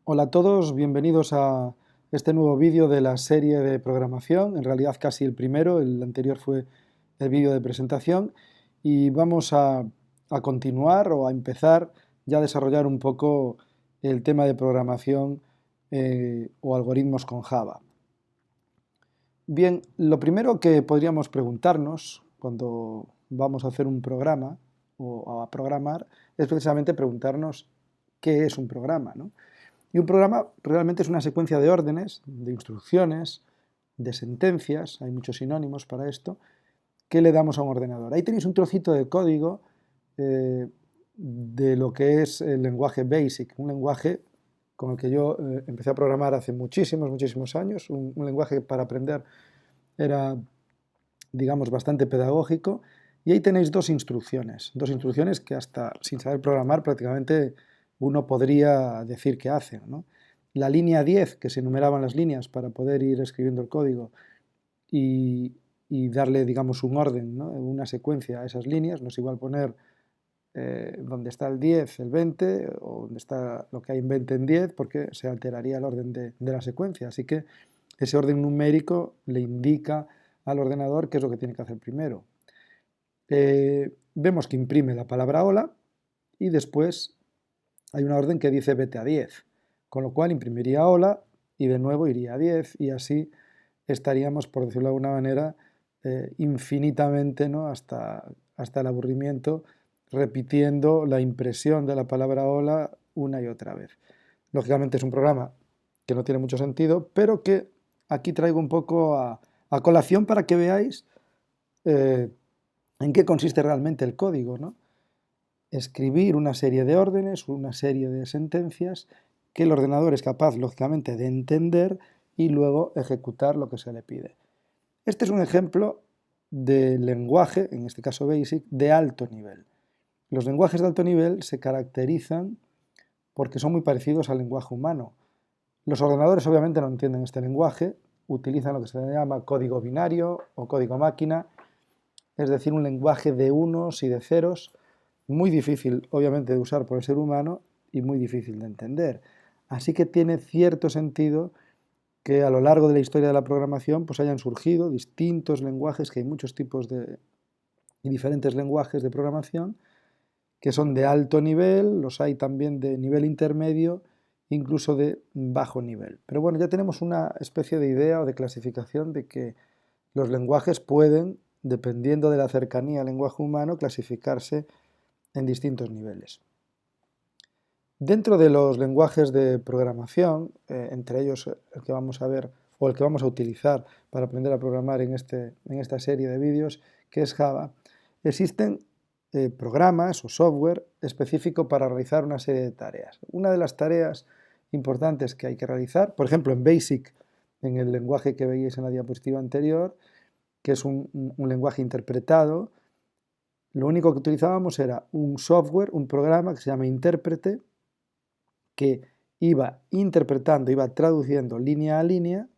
Hola a todos, bienvenidos a este nuevo vídeo de la serie de programación, en realidad casi el primero, el anterior fue el vídeo de presentación y vamos a continuar o a empezar ya a desarrollar un poco el tema de programación o algoritmos con Java. Bien, lo primero que podríamos preguntarnos cuando vamos a hacer un programa o a programar es precisamente preguntarnos qué es un programa, ¿no? Y un programa realmente es una secuencia de órdenes, de instrucciones, de sentencias, hay muchos sinónimos para esto, que le damos a un ordenador. Ahí tenéis un trocito de código de lo que es el lenguaje BASIC, un lenguaje con el que yo empecé a programar hace muchísimos años, un lenguaje que para aprender era, digamos, bastante pedagógico, y ahí tenéis dos instrucciones que hasta sin saber programar prácticamente uno podría decir que hacen, ¿no? La línea 10, que se enumeraban las líneas para poder ir escribiendo el código y darle, digamos, un orden, ¿no? Una secuencia a esas líneas, no es igual poner donde está el 10, el 20, o donde está lo que hay en 20 en 10, porque se alteraría el orden de la secuencia. Así que ese orden numérico le indica al ordenador qué es lo que tiene que hacer primero. Vemos que imprime la palabra hola y después hay una orden que dice vete a 10, con lo cual imprimiría hola y de nuevo iría a 10 y así estaríamos, por decirlo de alguna manera, infinitamente, ¿no? hasta el aburrimiento, repitiendo la impresión de la palabra hola una y otra vez. Lógicamente es un programa que no tiene mucho sentido, pero que aquí traigo un poco a colación para que veáis en qué consiste realmente el código, ¿no? Escribir una serie de órdenes, una serie de sentencias que el ordenador es capaz, lógicamente, de entender y luego ejecutar lo que se le pide. Este es un ejemplo de lenguaje, en este caso BASIC, de alto nivel. Los lenguajes de alto nivel se caracterizan porque son muy parecidos al lenguaje humano. Los ordenadores obviamente no entienden este lenguaje, utilizan lo que se llama código binario o código máquina, es decir, un lenguaje de unos y de ceros, muy difícil obviamente de usar por el ser humano y muy difícil de entender. Así que tiene cierto sentido que a lo largo de la historia de la programación pues hayan surgido distintos lenguajes, que hay muchos tipos de y diferentes lenguajes de programación que son de alto nivel, los hay también de nivel intermedio, incluso de bajo nivel. Pero bueno, ya tenemos una especie de idea o de clasificación de que los lenguajes pueden, dependiendo de la cercanía al lenguaje humano, clasificarse en distintos niveles. Dentro de los lenguajes de programación, entre ellos el que vamos a ver o el que vamos a utilizar para aprender a programar en esta serie de vídeos, que es Java, existen programas o software específico para realizar una serie de tareas. Una de las tareas importantes que hay que realizar, por ejemplo en BASIC, en el lenguaje que veíais en la diapositiva anterior, que es un lenguaje interpretado, lo único que utilizábamos era un software, un programa que se llama intérprete, que iba interpretando, iba traduciendo línea a línea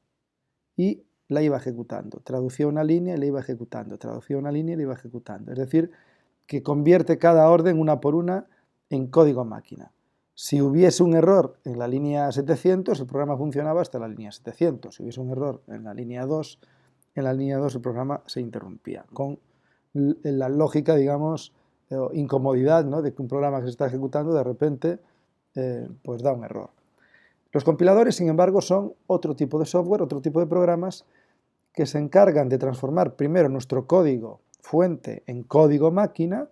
y la iba ejecutando. Traducía una línea y la iba ejecutando, traducía una línea y la iba ejecutando. Es decir, que convierte cada orden una por una en código máquina. Si hubiese un error en la línea 700, el programa funcionaba hasta la línea 700. Si hubiese un error en la línea 2, el programa se interrumpía. Con la lógica, digamos, incomodidad, ¿no?, de que un programa que se está ejecutando de repente pues da un error. Los compiladores, sin embargo, son otro tipo de software, otro tipo de programas que se encargan de transformar primero nuestro código fuente en código máquina,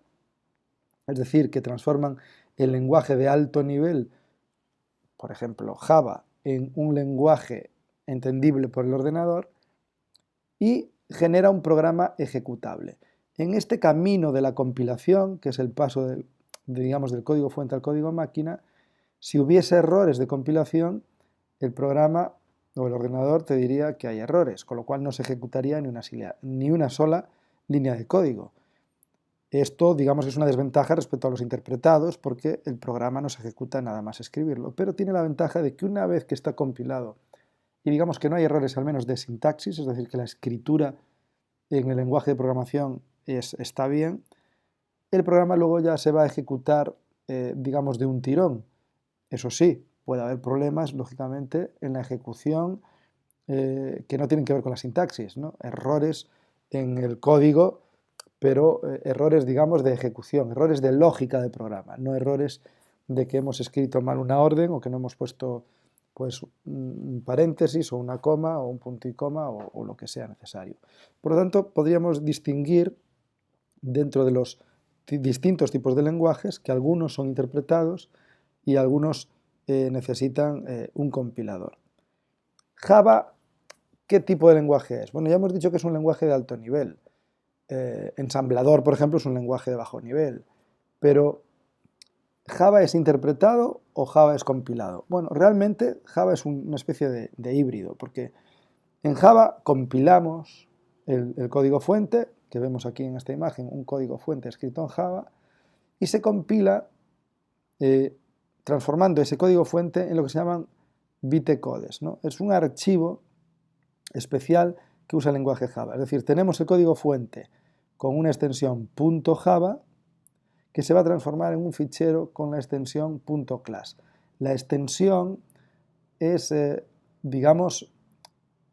es decir, que transforman el lenguaje de alto nivel, por ejemplo Java, en un lenguaje entendible por el ordenador y genera un programa ejecutable. En este camino de la compilación, que es el paso digamos, del código fuente al código máquina, si hubiese errores de compilación, el programa o el ordenador te diría que hay errores, con lo cual no se ejecutaría ni una sola línea de código. Esto, digamos, es una desventaja respecto a los interpretados porque el programa no se ejecuta nada más escribirlo, pero tiene la ventaja de que una vez que está compilado y digamos que no hay errores al menos de sintaxis, es decir, que la escritura en el lenguaje de programación está bien, el programa luego ya se va a ejecutar, digamos, de un tirón. Eso sí, puede haber problemas, lógicamente, en la ejecución que no tienen que ver con la sintaxis, ¿no? Errores en el código, pero errores, digamos, de ejecución, errores de lógica del programa, no errores de que hemos escrito mal una orden o que no hemos puesto pues, un paréntesis o una coma o un punto y coma o lo que sea necesario. Por lo tanto, podríamos distinguir dentro de los distintos tipos de lenguajes que algunos son interpretados y algunos necesitan un compilador. Java, ¿qué tipo de lenguaje es? Bueno, ya hemos dicho que es un lenguaje de alto nivel. Ensamblador, por ejemplo, es un lenguaje de bajo nivel. Pero, ¿Java es interpretado o Java es compilado? Bueno, realmente Java es una especie de híbrido, porque en Java compilamos el código fuente, que vemos aquí en esta imagen, un código fuente escrito en Java, y se compila transformando ese código fuente en lo que se llaman bytecodes, ¿no? Es un archivo especial que usa el lenguaje Java. Es decir, tenemos el código fuente con una extensión .java que se va a transformar en un fichero con la extensión .class. La extensión es, digamos,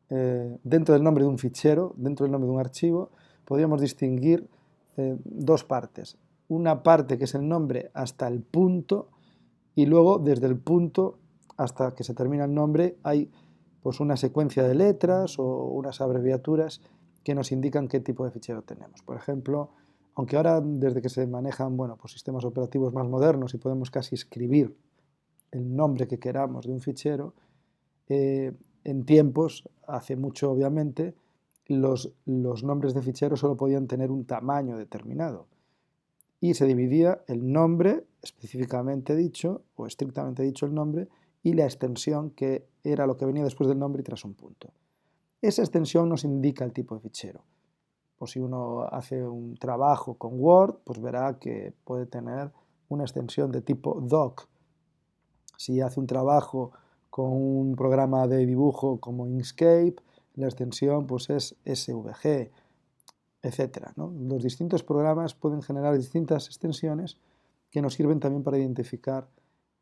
dentro del nombre de un fichero, dentro del nombre de un archivo, podríamos distinguir dos partes. Una parte que es el nombre hasta el punto y luego desde el punto hasta que se termina el nombre hay pues una secuencia de letras o unas abreviaturas que nos indican qué tipo de fichero tenemos. Por ejemplo, aunque ahora desde que se manejan pues sistemas operativos más modernos y podemos casi escribir el nombre que queramos de un fichero, en tiempos, hace mucho obviamente, los nombres de ficheros solo podían tener un tamaño determinado y se dividía el nombre específicamente dicho o estrictamente dicho el nombre y la extensión, que era lo que venía después del nombre y tras un punto. Esa extensión nos indica el tipo de fichero. Pues si uno hace un trabajo con Word, pues verá que puede tener una extensión de tipo doc. Si hace un trabajo con un programa de dibujo como Inkscape, la extensión pues es SVG, etc., ¿no? Los distintos programas pueden generar distintas extensiones que nos sirven también para identificar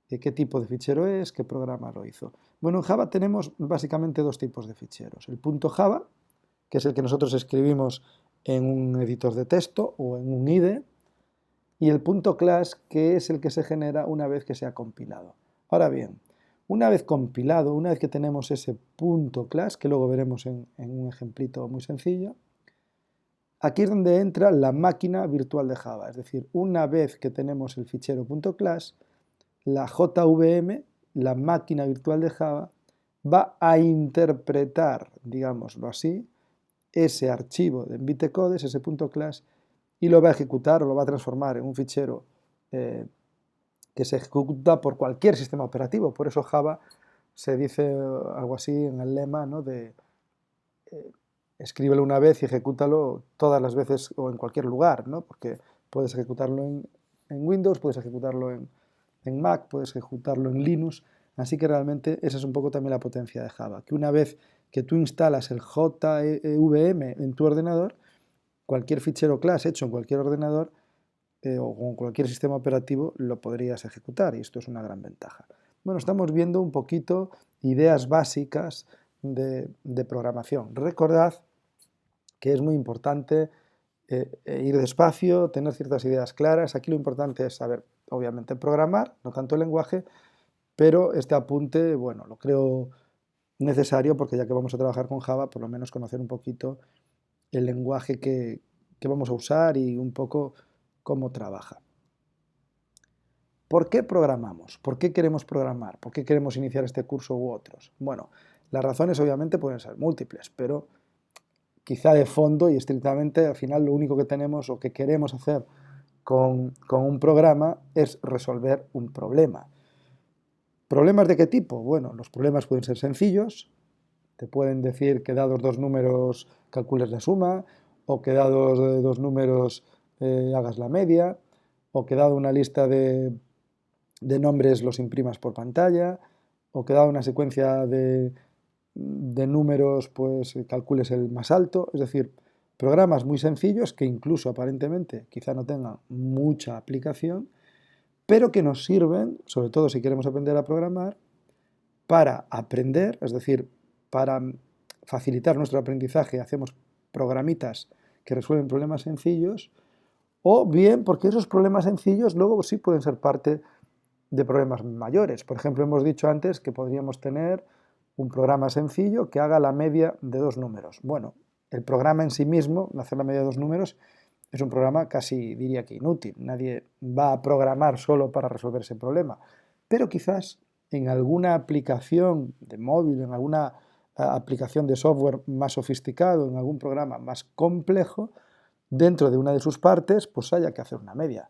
qué tipo de fichero es, qué programa lo hizo. Bueno, en Java tenemos básicamente dos tipos de ficheros. El .java, que es el que nosotros escribimos en un editor de texto o en un IDE, y el .class, que es el que se genera una vez que se ha compilado. Ahora bien, una vez compilado, una vez que tenemos ese .class, que luego veremos en un ejemplito muy sencillo, aquí es donde entra la máquina virtual de Java. Es decir, una vez que tenemos el fichero .class, la JVM, la máquina virtual de Java, va a interpretar, digámoslo así, ese archivo de bytecodes, ese .class, y lo va a ejecutar o lo va a transformar en un fichero que se ejecuta por cualquier sistema operativo. Por eso Java se dice algo así en el lema, ¿no? de escríbelo una vez y ejecútalo todas las veces o en cualquier lugar, ¿no? Porque puedes ejecutarlo en Windows, puedes ejecutarlo en Mac, puedes ejecutarlo en Linux, así que realmente esa es un poco también la potencia de Java, que una vez que tú instalas el JVM en tu ordenador, cualquier fichero class hecho en cualquier ordenador o con cualquier sistema operativo lo podrías ejecutar, y esto es una gran ventaja. Bueno, estamos viendo un poquito ideas básicas de programación. Recordad que es muy importante ir despacio, tener ciertas ideas claras. Aquí lo importante es saber, obviamente, programar, no tanto el lenguaje, pero este apunte, bueno, lo creo necesario porque ya que vamos a trabajar con Java, por lo menos conocer un poquito el lenguaje que vamos a usar y un poco cómo trabaja. ¿Por qué programamos? ¿Por qué queremos programar? ¿Por qué queremos iniciar este curso u otros? Bueno, las razones obviamente pueden ser múltiples, pero quizá de fondo y estrictamente al final lo único que tenemos o que queremos hacer con un programa es resolver un problema. ¿Problemas de qué tipo? Bueno, los problemas pueden ser sencillos, te pueden decir que dados dos números calcules la suma, o que dados dos números hagas la media, o que dado una lista de nombres los imprimas por pantalla, o que dado una secuencia de números pues calcules el más alto. Es decir, programas muy sencillos que incluso aparentemente quizá no tengan mucha aplicación, pero que nos sirven, sobre todo si queremos aprender a programar, para aprender, es decir, para facilitar nuestro aprendizaje, hacemos programitas que resuelven problemas sencillos, o bien porque esos problemas sencillos luego sí pueden ser parte de problemas mayores. Por ejemplo, hemos dicho antes que podríamos tener un programa sencillo que haga la media de dos números. Bueno, el programa en sí mismo, hacer la media de dos números, es un programa casi, diría que inútil. Nadie va a programar solo para resolver ese problema. Pero quizás en alguna aplicación de móvil, en alguna aplicación de software más sofisticado, en algún programa más complejo, dentro de una de sus partes, pues haya que hacer una media.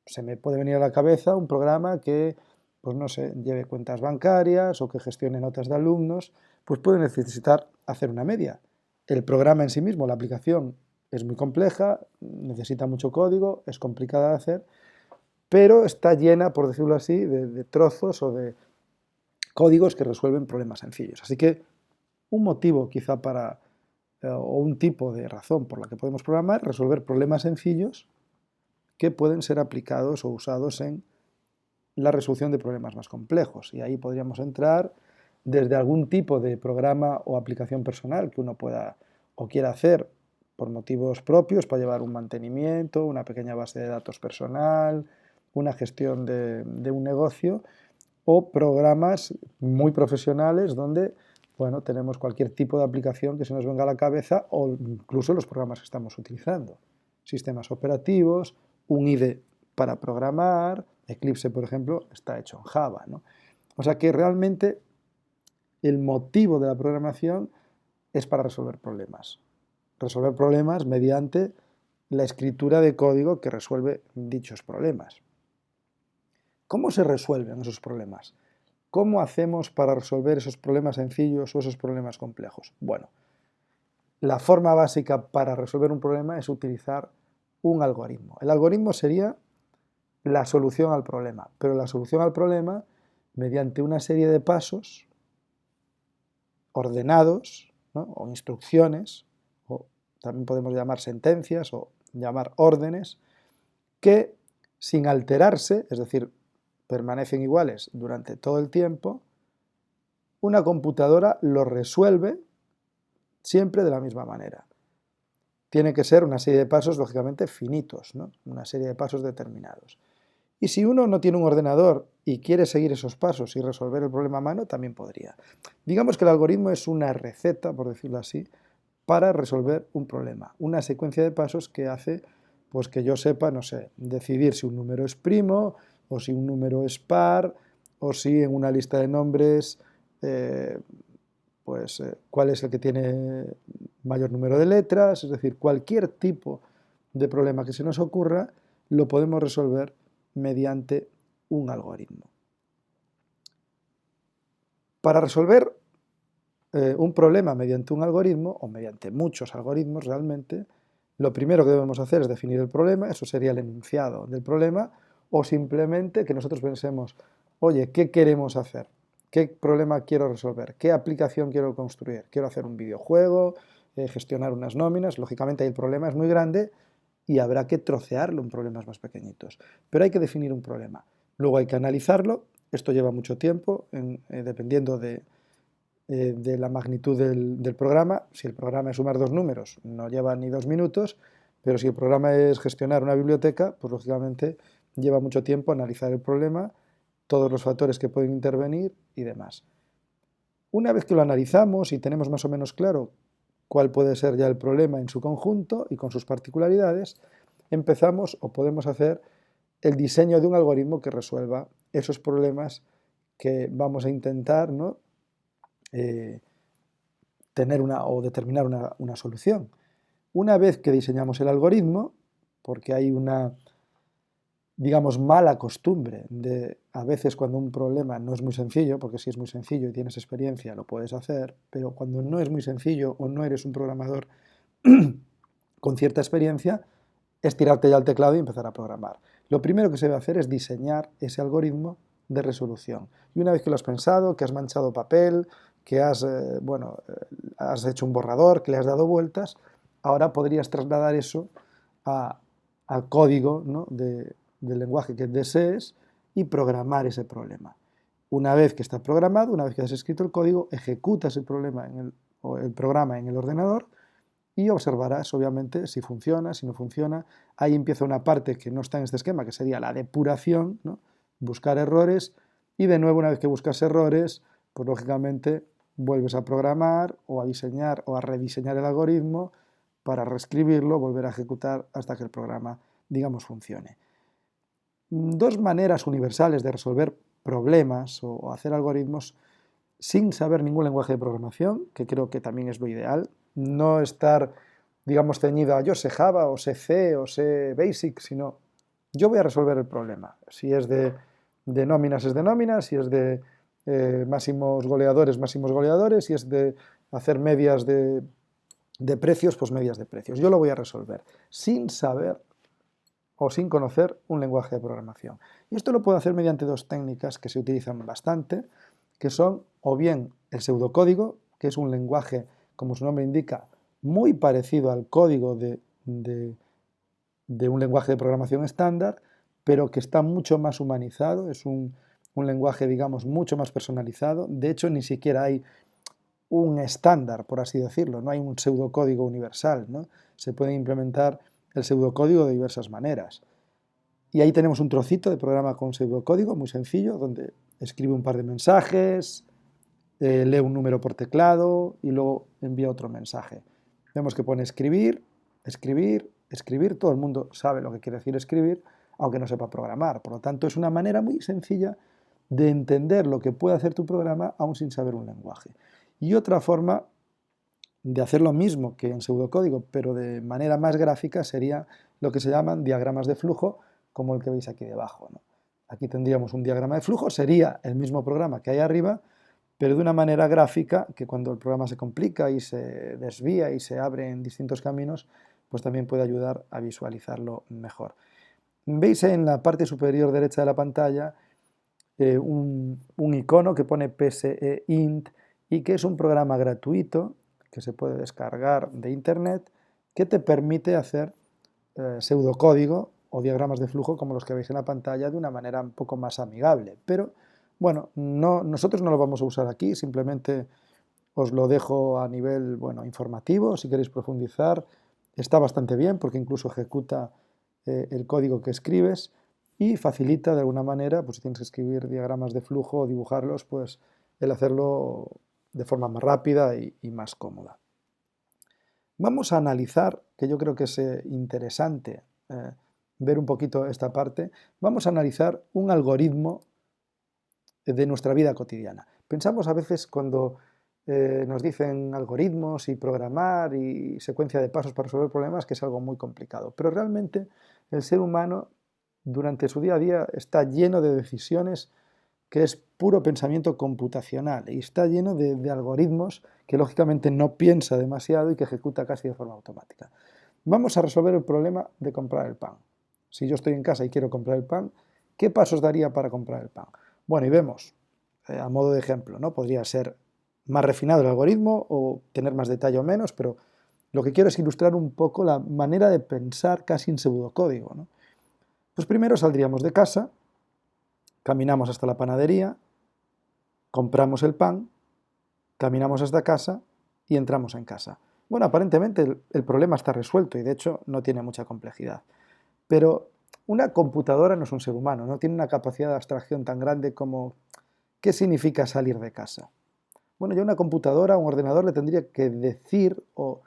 Se me puede venir a la cabeza un programa que, pues no sé, lleve cuentas bancarias o que gestione notas de alumnos, pues puede necesitar hacer una media. El programa en sí mismo, la aplicación, es muy compleja, necesita mucho código, es complicada de hacer, pero está llena, por decirlo así, de trozos o de códigos que resuelven problemas sencillos. Así que un motivo quizá para, o un tipo de razón por la que podemos programar, resolver problemas sencillos que pueden ser aplicados o usados en la resolución de problemas más complejos. Y ahí podríamos entrar desde algún tipo de programa o aplicación personal que uno pueda o quiera hacer por motivos propios para llevar un mantenimiento, una pequeña base de datos personal, una gestión de un negocio, o programas muy profesionales donde, bueno, tenemos cualquier tipo de aplicación que se nos venga a la cabeza o incluso los programas que estamos utilizando. Sistemas operativos, un IDE para programar, Eclipse, por ejemplo, está hecho en Java, ¿no? O sea que realmente el motivo de la programación es para resolver problemas. Resolver problemas mediante la escritura de código que resuelve dichos problemas. ¿Cómo se resuelven esos problemas? ¿Cómo hacemos para resolver esos problemas sencillos o esos problemas complejos? Bueno, la forma básica para resolver un problema es utilizar un algoritmo. El algoritmo sería la solución al problema, pero la solución al problema mediante una serie de pasos ordenados, ¿no? O instrucciones, o también podemos llamar sentencias o llamar órdenes, que sin alterarse, es decir, permanecen iguales durante todo el tiempo, una computadora lo resuelve siempre de la misma manera. Tiene que ser una serie de pasos, lógicamente, finitos, ¿no? Una serie de pasos determinados. Y si uno no tiene un ordenador y quiere seguir esos pasos y resolver el problema a mano, también podría. Digamos que el algoritmo es una receta, por decirlo así, para resolver un problema. Una secuencia de pasos que hace pues, que yo sepa, no sé, decidir si un número es primo o si un número es par o si en una lista de nombres cuál es el que tiene mayor número de letras, es decir, cualquier tipo de problema que se nos ocurra lo podemos resolver mediante un algoritmo. Para resolver un problema mediante un algoritmo, o mediante muchos algoritmos realmente, lo primero que debemos hacer es definir el problema, eso sería el enunciado del problema, o simplemente que nosotros pensemos, oye, ¿qué queremos hacer? ¿Qué problema quiero resolver? ¿Qué aplicación quiero construir? ¿Quiero hacer un videojuego? ¿Gestionar unas nóminas? Lógicamente el problema es muy grande y habrá que trocearlo en problemas más pequeñitos. Pero hay que definir un problema. Luego hay que analizarlo. Esto lleva mucho tiempo, dependiendo de la magnitud del programa. Si el programa es sumar dos números, no lleva ni 2 minutos, pero si el programa es gestionar una biblioteca, pues lógicamente lleva mucho tiempo analizar el problema, todos los factores que pueden intervenir y demás. Una vez que lo analizamos y tenemos más o menos claro cuál puede ser ya el problema en su conjunto y con sus particularidades, empezamos o podemos hacer el diseño de un algoritmo que resuelva esos problemas que vamos a intentar, ¿no? Tener o determinar una solución. Una vez que diseñamos el algoritmo, porque hay una, digamos, mala costumbre de a veces cuando un problema no es muy sencillo, porque si es muy sencillo y tienes experiencia lo puedes hacer, pero cuando no es muy sencillo o no eres un programador con cierta experiencia, es tirarte ya al teclado y empezar a programar. Lo primero que se debe hacer es diseñar ese algoritmo de resolución. Y una vez que lo has pensado, que has manchado papel, que has hecho un borrador, que le has dado vueltas, ahora podrías trasladar eso al código, ¿no? del lenguaje que desees y programar ese problema. Una vez que está programado, una vez que has escrito el código, ejecutas el programa en el ordenador y observarás, obviamente, si funciona, si no funciona. Ahí empieza una parte que no está en este esquema, que sería la depuración, ¿no? Buscar errores, y de nuevo, una vez que buscas errores, pues lógicamente vuelves a programar o a diseñar o a rediseñar el algoritmo para reescribirlo, volver a ejecutar hasta que el programa, digamos, funcione. Dos maneras universales de resolver problemas o hacer algoritmos sin saber ningún lenguaje de programación, que creo que también es lo ideal. No estar, digamos, ceñido a yo sé Java o sé C o sé Basic, sino yo voy a resolver el problema. Si es de nóminas, es de nóminas; si es de máximos goleadores; si es de hacer medias de precios, pues medias de precios. Yo lo voy a resolver sin saber o sin conocer un lenguaje de programación. Y esto lo puedo hacer mediante dos técnicas que se utilizan bastante, que son o bien el pseudocódigo, que es un lenguaje, como su nombre indica, muy parecido al código de un lenguaje de programación estándar, pero que está mucho más humanizado, es un lenguaje, digamos, mucho más personalizado. De hecho, ni siquiera hay un estándar, por así decirlo, no hay un pseudocódigo universal, ¿no? Se puede implementar el pseudocódigo de diversas maneras. Y ahí tenemos un trocito de programa con pseudocódigo muy sencillo, donde escribe un par de mensajes, lee un número por teclado y luego envía otro mensaje. Vemos que pone escribir, escribir, escribir. Todo el mundo sabe lo que quiere decir escribir, aunque no sepa programar. Por lo tanto, es una manera muy sencilla de entender lo que puede hacer tu programa aún sin saber un lenguaje. Y otra forma de hacer lo mismo que en pseudocódigo, pero de manera más gráfica, sería lo que se llaman diagramas de flujo, como el que veis aquí debajo, ¿no? Aquí tendríamos un diagrama de flujo, sería el mismo programa que hay arriba, pero de una manera gráfica, que cuando el programa se complica y se desvía y se abre en distintos caminos, pues también puede ayudar a visualizarlo mejor. Veis en la parte superior derecha de la pantalla un icono que pone PSEInt y que es un programa gratuito que se puede descargar de internet, que te permite hacer pseudocódigo o diagramas de flujo como los que veis en la pantalla de una manera un poco más amigable. Pero bueno, nosotros no lo vamos a usar aquí, simplemente os lo dejo a nivel, bueno, informativo. Si queréis profundizar, está bastante bien porque incluso ejecuta el código que escribes y facilita de alguna manera, pues si tienes que escribir diagramas de flujo o dibujarlos, pues el hacerlo de forma más rápida y más cómoda. Vamos a analizar, que yo creo que es interesante ver un poquito esta parte, vamos a analizar un algoritmo de nuestra vida cotidiana. Pensamos a veces cuando nos dicen algoritmos y programar y secuencia de pasos para resolver problemas, que es algo muy complicado. Pero realmente el ser humano durante su día a día está lleno de decisiones que es puro pensamiento computacional y está lleno de algoritmos que lógicamente no piensa demasiado y que ejecuta casi de forma automática. Vamos a resolver el problema de comprar el pan. Si yo estoy en casa y quiero comprar el pan, ¿qué pasos daría para comprar el pan? Bueno, y vemos, a modo de ejemplo, ¿no? Podría ser más refinado el algoritmo o tener más detalle o menos, pero lo que quiero es ilustrar un poco la manera de pensar casi en pseudocódigo, ¿no? Pues primero saldríamos de casa, caminamos hasta la panadería, compramos el pan, caminamos hasta casa y entramos en casa. Bueno, aparentemente el problema está resuelto y de hecho no tiene mucha complejidad. Pero una computadora no es un ser humano, no tiene una capacidad de abstracción tan grande como ¿qué significa salir de casa? Bueno, yo a una computadora, a un ordenador le tendría que decir o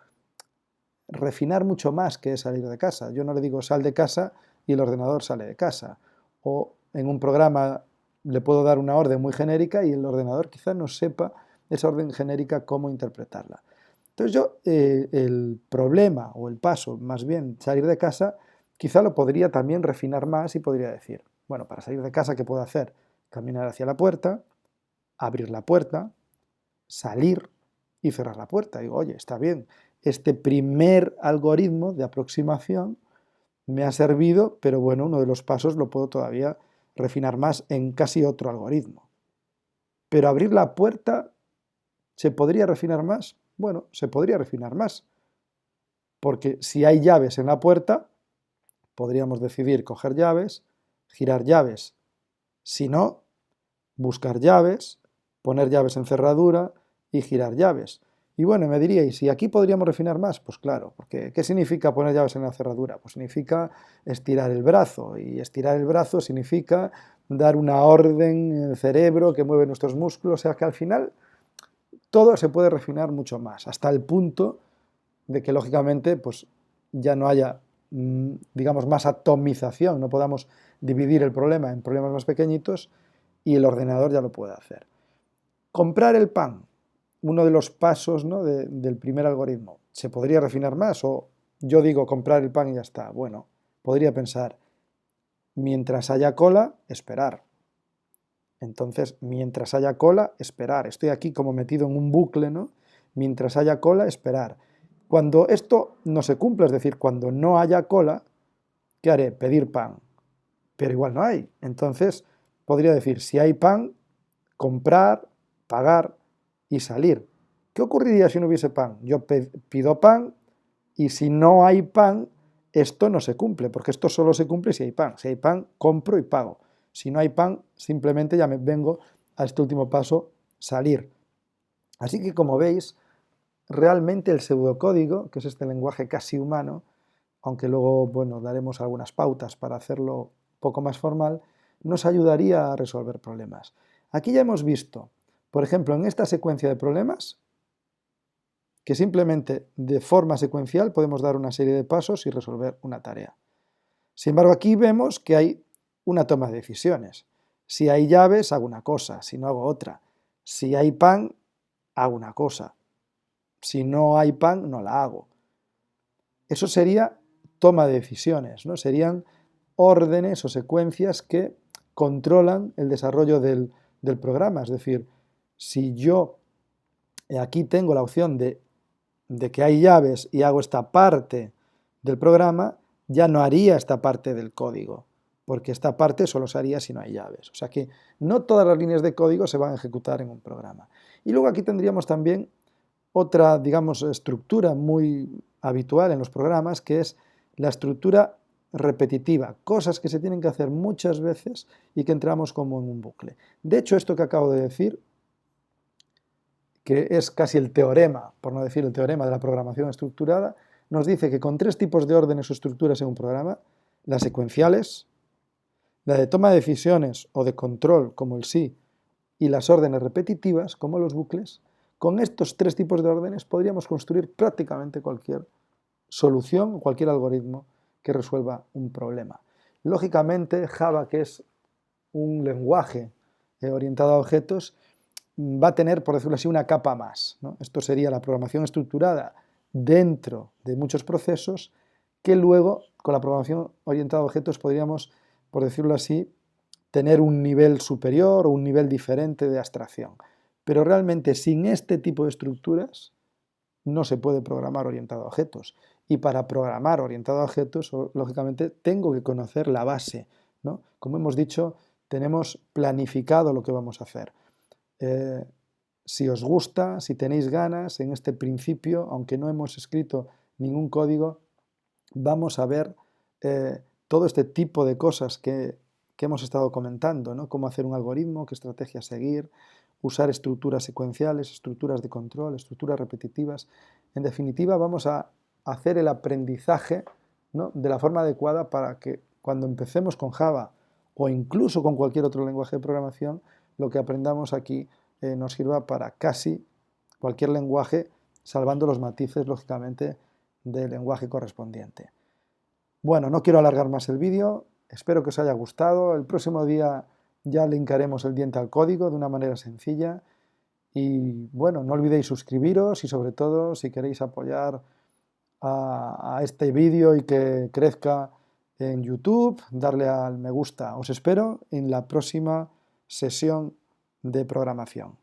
refinar mucho más que es salir de casa. Yo no le digo sal de casa y el ordenador sale de casa. O en un programa le puedo dar una orden muy genérica y el ordenador quizá no sepa esa orden genérica cómo interpretarla. Entonces yo el problema o el paso, más bien salir de casa, quizá lo podría también refinar más y podría decir, bueno, para salir de casa, ¿qué puedo hacer? Caminar hacia la puerta, abrir la puerta, salir y cerrar la puerta. Digo, oye, está bien, este primer algoritmo de aproximación me ha servido, pero bueno, uno de los pasos lo puedo todavía refinar más en casi otro algoritmo. Pero abrir la puerta, ¿se podría refinar más? Bueno, se podría refinar más, porque si hay llaves en la puerta, podríamos decidir coger llaves, girar llaves. Si no, buscar llaves, poner llaves en cerradura y girar llaves. Y bueno, me diríais, ¿y aquí podríamos refinar más? Pues claro, porque ¿qué significa poner llaves en la cerradura? Pues significa estirar el brazo, y estirar el brazo significa dar una orden en el cerebro que mueve nuestros músculos, o sea que al final todo se puede refinar mucho más, hasta el punto de que lógicamente pues ya no haya, digamos, más atomización, no podamos dividir el problema en problemas más pequeñitos y el ordenador ya lo puede hacer. Comprar el pan, uno de los pasos, ¿no?, del primer algoritmo. ¿Se podría refinar más? O yo digo comprar el pan y ya está. Bueno, podría pensar, mientras haya cola, esperar. Entonces, mientras haya cola, esperar. Estoy aquí como metido en un bucle, ¿no? Mientras haya cola, esperar. Cuando esto no se cumple, es decir, cuando no haya cola, ¿qué haré? Pedir pan. Pero igual no hay. Entonces, podría decir, si hay pan, comprar, pagar y salir. ¿Qué ocurriría si no hubiese pan? Yo pido pan y si no hay pan, esto no se cumple, porque esto solo se cumple si hay pan. Si hay pan, compro y pago. Si no hay pan, simplemente ya me vengo a este último paso, salir. Así que como veis, realmente el pseudocódigo, que es este lenguaje casi humano, aunque luego, bueno, daremos algunas pautas para hacerlo un poco más formal, nos ayudaría a resolver problemas. Aquí ya hemos visto, por ejemplo, en esta secuencia de problemas, que simplemente de forma secuencial podemos dar una serie de pasos y resolver una tarea. Sin embargo, aquí vemos que hay una toma de decisiones. Si hay llaves, hago una cosa, si no hago otra. Si hay pan, hago una cosa. Si no hay pan, no la hago. Eso sería toma de decisiones, ¿no? Serían órdenes o secuencias que controlan el desarrollo del programa. Es decir, si yo aquí tengo la opción de que hay llaves y hago esta parte del programa, ya no haría esta parte del código, porque esta parte solo se haría si no hay llaves. O sea que no todas las líneas de código se van a ejecutar en un programa. Y luego aquí tendríamos también otra, digamos, estructura muy habitual en los programas, que es la estructura repetitiva, cosas que se tienen que hacer muchas veces y que entramos como en un bucle. De hecho, esto que acabo de decir, que es casi el teorema, por no decir el teorema de la programación estructurada, nos dice que con tres tipos de órdenes o estructuras en un programa, las secuenciales, la de toma de decisiones o de control, como el sí, y las órdenes repetitivas, como los bucles, con estos tres tipos de órdenes podríamos construir prácticamente cualquier solución o cualquier algoritmo que resuelva un problema. Lógicamente, Java, que es un lenguaje orientado a objetos, va a tener, por decirlo así, una capa más, ¿no? Esto sería la programación estructurada dentro de muchos procesos que luego, con la programación orientada a objetos, podríamos, por decirlo así, tener un nivel superior o un nivel diferente de abstracción. Pero realmente sin este tipo de estructuras no se puede programar orientado a objetos. Y para programar orientado a objetos, lógicamente, tengo que conocer la base, ¿no? Como hemos dicho, tenemos planificado lo que vamos a hacer. Si os gusta, si tenéis ganas, en este principio, aunque no hemos escrito ningún código, vamos a ver todo este tipo de cosas que hemos estado comentando, ¿no? Cómo hacer un algoritmo, qué estrategia seguir, usar estructuras secuenciales, estructuras de control, estructuras repetitivas. En definitiva, vamos a hacer el aprendizaje, ¿no?, de la forma adecuada para que cuando empecemos con Java o incluso con cualquier otro lenguaje de programación, lo que aprendamos aquí nos sirva para casi cualquier lenguaje, salvando los matices, lógicamente, del lenguaje correspondiente. Bueno, no quiero alargar más el vídeo, espero que os haya gustado. El próximo día ya linkaremos el diente al código de una manera sencilla. Y bueno, no olvidéis suscribiros y sobre todo, si queréis apoyar a este vídeo y que crezca en YouTube, darle al me gusta. Os espero en la próxima sesión de programación.